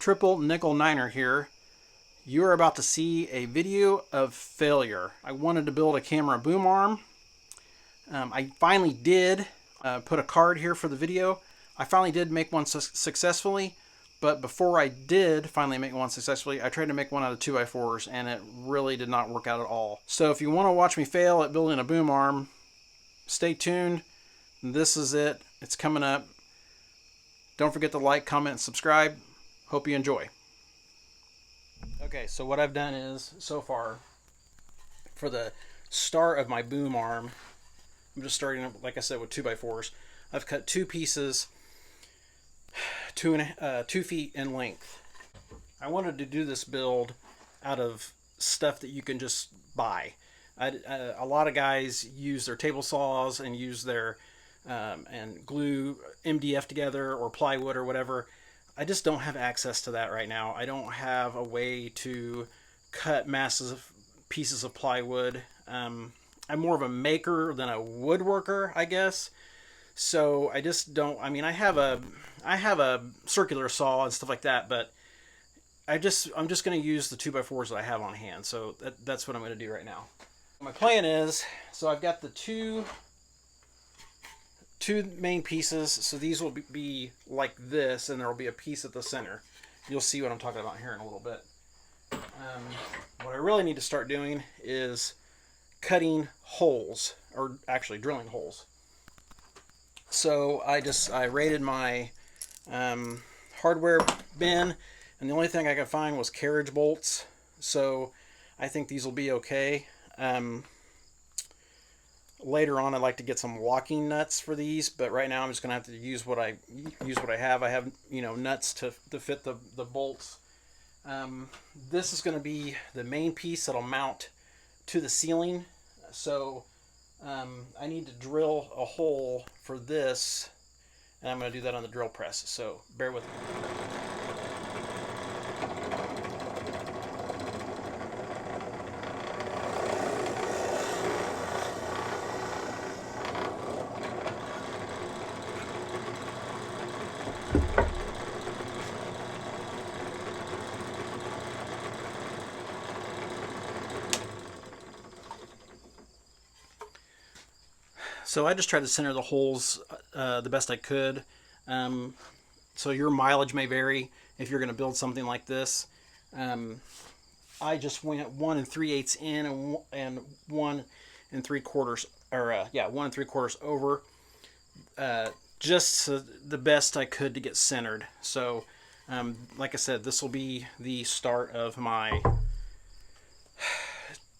Triple Nickel Niner here. You are about to see a video of failure. I wanted to build a camera boom arm. I finally did put a card here for the video. I finally did make one successfully, but before I did finally make one successfully, I tried to make one out of 2x4s and it really did not work out at all. So if you want to watch me fail at building a boom arm, stay tuned. This is it. It's coming up. Don't forget to like, comment, and subscribe. Hope you enjoy. Okay, so what I've done is, so far, for the start of my boom arm, I'm just starting, like I said, with 2x4s. I've cut two pieces, 2 feet in length. I wanted to do this build out of stuff that you can just buy. A lot of guys use their table saws and use their and glue MDF together or plywood or whatever. I just don't have access to that right now. I don't have a way to cut massive pieces of plywood. I'm more of a maker than a woodworker, I guess. So I just don't. I mean, I have a circular saw and stuff like that, but I'm just going to use the 2x4s that I have on hand. So that's what I'm going to do right now. My plan is, so I've got the two main pieces. So these will be like this, and there will be a piece at the center. You'll see what I'm talking about here in a little bit. What I really need to start doing is cutting holes, or actually drilling holes. So I raided my hardware bin, and the only thing I could find was carriage bolts. So I think these will be okay. Later on, I'd like to get some locking nuts for these, but right now I'm just going to have to use what I have. I have, nuts to fit the bolts. This is going to be the main piece that'll mount to the ceiling. So I need to drill a hole for this, and I'm going to do that on the drill press. So bear with me. So I just tried to center the holes the best I could. So your mileage may vary if you're going to build something like this. I just went 1 3/8 in and 1 3/4, or 1 3/4 over, just the best I could to get centered. So, like I said, this will be the start of my.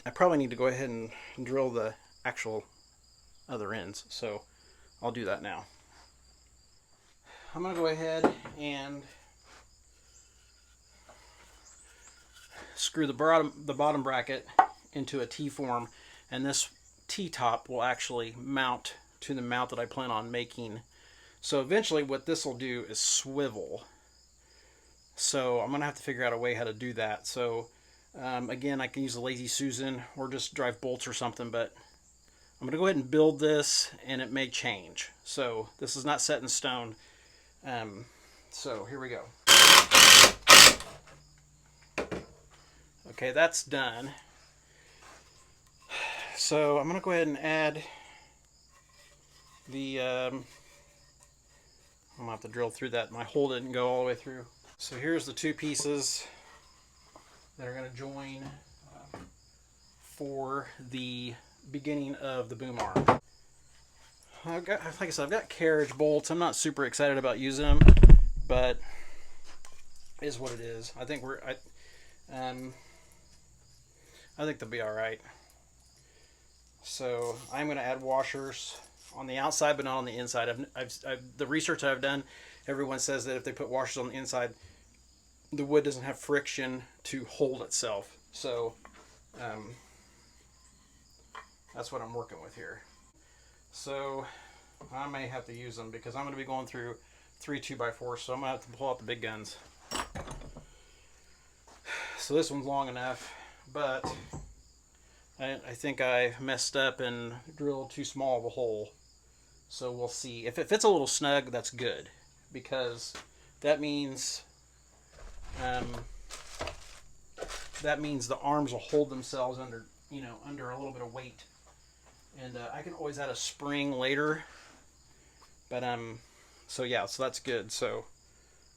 I probably need to go ahead and drill the actual other ends, so I'll do that now. I'm going to go ahead and screw the bottom bracket into a T-form, and this T-top will actually mount to the mount that I plan on making. So eventually what this will do is swivel. So I'm going to have to figure out a way how to do that. So again, I can use a Lazy Susan or just drive bolts or something, but I'm going to go ahead and build this, and it may change. So this is not set in stone. So here we go. Okay, that's done. So I'm going to go ahead and add the, I'm going to have to drill through that. My hole didn't go all the way through. So here's the two pieces that are going to join for the beginning of the boom arm. Like I said, I've got carriage bolts. I'm not super excited about using them, but it is what it is. I think I think they'll be all right. So I'm going to add washers on the outside, but not on the inside. The research I've done, everyone says that if they put washers on the inside, the wood doesn't have friction to hold itself. So that's what I'm working with here. So I may have to use them because I'm going to be going through 3 2x4s, so I'm going to have to pull out the big guns. So this one's long enough, but I think I messed up and drilled too small of a hole. So we'll see. If it fits a little snug, that's good, because that means that means the arms will hold themselves under, under a little bit of weight. And I can always add a spring later. But, so yeah, so that's good. So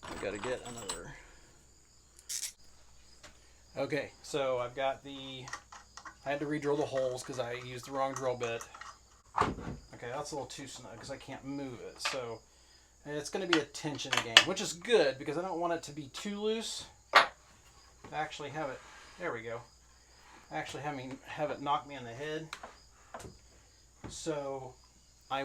I got to get another. Okay, so I've got I had to re-drill the holes because I used the wrong drill bit. Okay, that's a little too snug because I can't move it. So it's going to be a tension game, which is good because I don't want it to be too loose. To actually have it, there we go. Actually have it knock me on the head. So I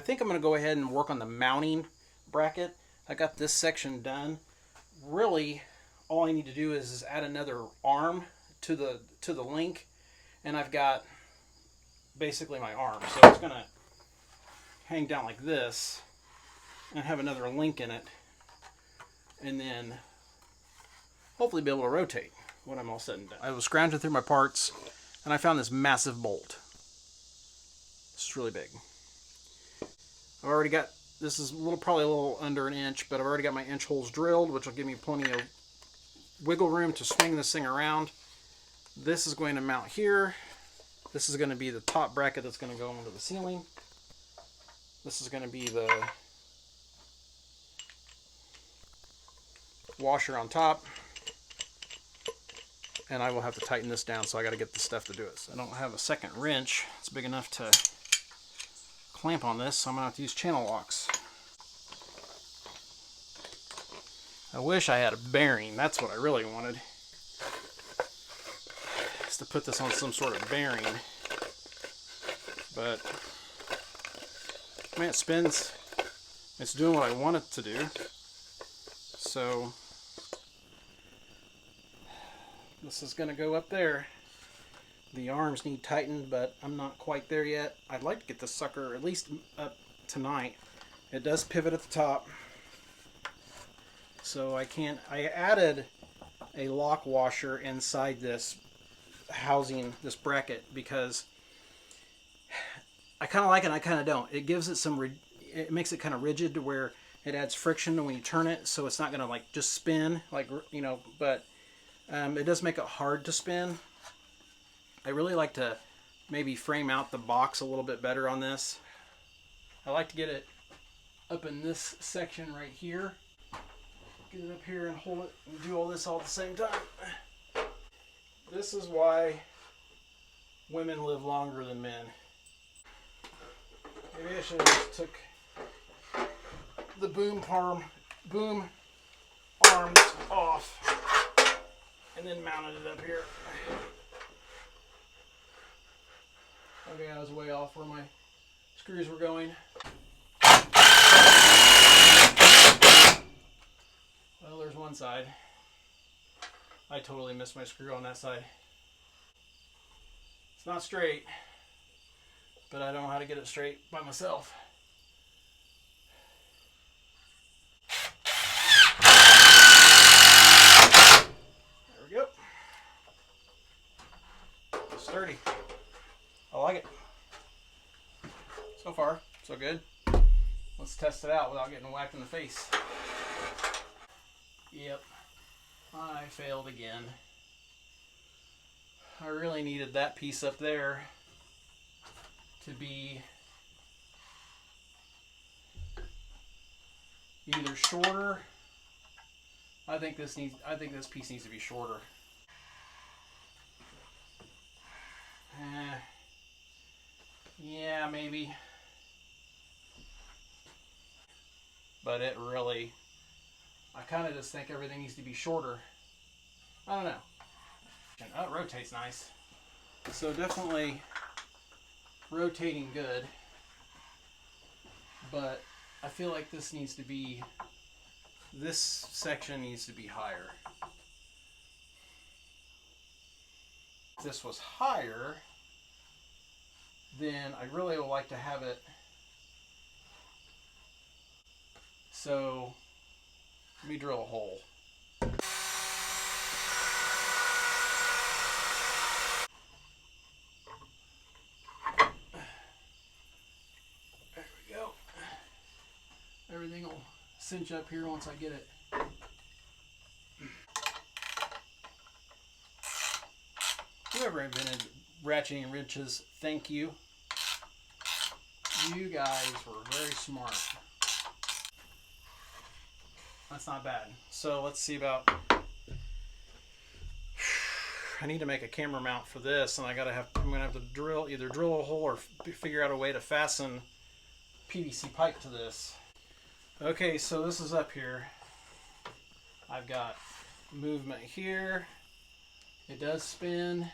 think I'm going to go ahead and work on the mounting bracket. I got this section done. Really, all I need to do is add another arm to the link, and I've got basically my arm. So it's going to hang down like this and have another link in it, and then hopefully be able to rotate when I'm all said and done. I was scrounging through my parts, and I found this massive bolt. It's really big. I've already got, this is probably a little under an inch, but I've already got my inch holes drilled, which will give me plenty of wiggle room to swing this thing around. This is going to mount here. This is going to be the top bracket that's going to go into the ceiling. This is going to be the washer on top. And I will have to tighten this down, so I got to get the stuff to do it. So I don't have a second wrench. It's big enough to clamp on this, so I'm going to have to use channel locks. I wish I had a bearing. That's what I really wanted. Is to put this on some sort of bearing. But, man, it spins. It's doing what I want it to do. So this is going to go up there. The arms need tightened, but I'm not quite there yet. I'd like to get this sucker at least up tonight. It does pivot at the top. So I added a lock washer inside this housing, this bracket, because I kind of like it and I kind of don't. It gives it it makes it kind of rigid to where it adds friction when you turn it, so it's not going to like just spin, like, but it does make it hard to spin. I really like to maybe frame out the box a little bit better on this. I like to get it up in this section right here. Get it up here and hold it and do all this all at the same time. This is why women live longer than men. Maybe I should have just took the boom arms off and then mounted it up here. Okay, I was way off where my screws were going. Well, there's one side. I totally missed my screw on that side. It's not straight, but I don't know how to get it straight by myself. There we go. Sturdy. I like it. So far, so good. Let's test it out without getting whacked in the face. Yep, I failed again. I really needed that piece up there to be either shorter. I think this piece needs to be shorter. Yeah, maybe. But it really, I kind of just think everything needs to be shorter. I don't know. Oh, it rotates nice. So definitely rotating good. But I feel like this section needs to be higher. If this was higher, then I really would like to have it so let me drill a hole. There we go. Everything will cinch up here once I get it Whoever invented ratcheting wrenches, thank you. You guys were very smart. That's not bad. So let's see about... I need to make a camera mount for this, and I'm gonna have to either drill a hole or figure out a way to fasten PVC pipe to this. Okay, so this is up here. I've got movement here. It does spin,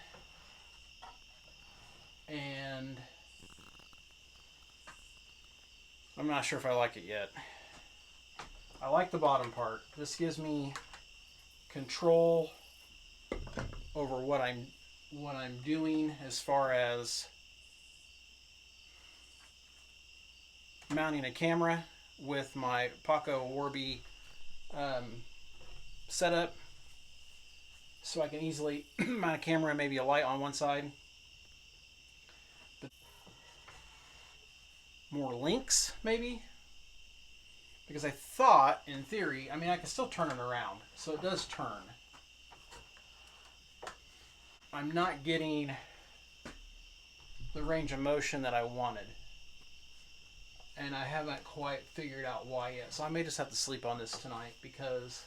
and I'm not sure if I like it yet. I like the bottom part. This gives me control over what I'm doing as far as mounting a camera with my Paco Warby setup, so I can easily mount a camera and maybe a light on one side. More links maybe, because I thought in theory, I mean, I can still turn it around, so it does turn. I'm not getting the range of motion that I wanted, and I haven't quite figured out why yet. So I may just have to sleep on this tonight, because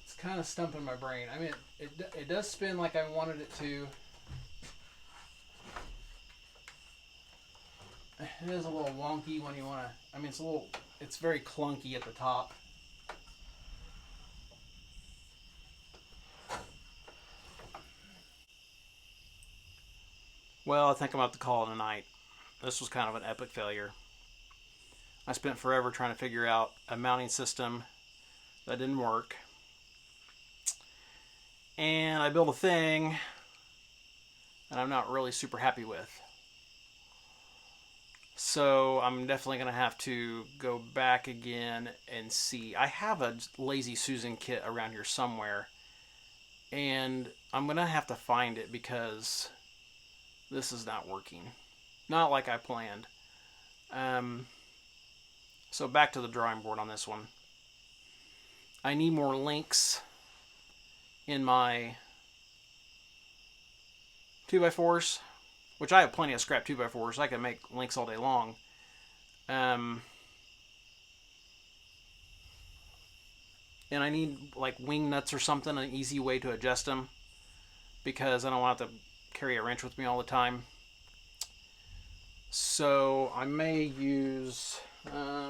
it's kind of stumping my brain. I mean, it does spin like I wanted it to. It is a little wonky when you want to, I mean, it's very clunky at the top. Well, I think I'm about to call it a night. This was kind of an epic failure. I spent forever trying to figure out a mounting system that didn't work. And I built a thing that I'm not really super happy with. So I'm definitely going to have to go back again and see. I have a Lazy Susan kit around here somewhere, and I'm going to have to find it, because this is not working. Not like I planned. So back to the drawing board on this one. I need more links in my 2x4s, which I have plenty of scrap 2x4s. I can make links all day long. And I need like wing nuts or something, an easy way to adjust them, because I don't want to have to carry a wrench with me all the time. So I may use, I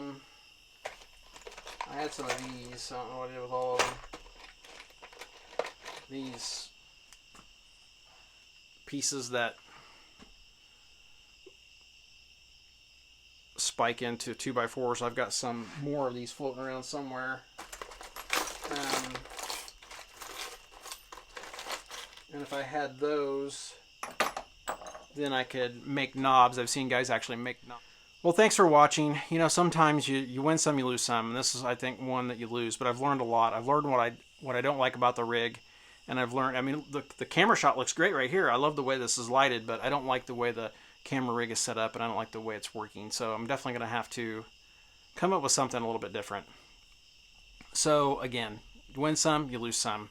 had some of these, I don't know what I did with all of them. These pieces that spike into 2x4s. I've got some more of these floating around somewhere. And if I had those, then I could make knobs. I've seen guys actually make knobs. Well, thanks for watching. You know, sometimes you win some, you lose some. And this is, I think, one that you lose. But I've learned a lot. I've learned what I don't like about the rig. And I've learned, I mean, the camera shot looks great right here. I love the way this is lighted, but I don't like the way the camera rig is set up, and I don't like the way it's working. So I'm definitely going to have to come up with something a little bit different. So again, you win some, you lose some.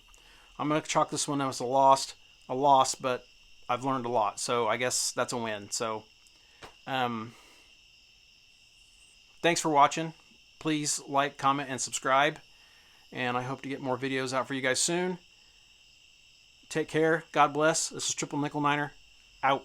I'm going to chalk this one as a loss, but I've learned a lot. So I guess that's a win. So thanks for watching. Please like, comment, and subscribe. And I hope to get more videos out for you guys soon. Take care. God bless. This is Triple Nickel Niner. Out.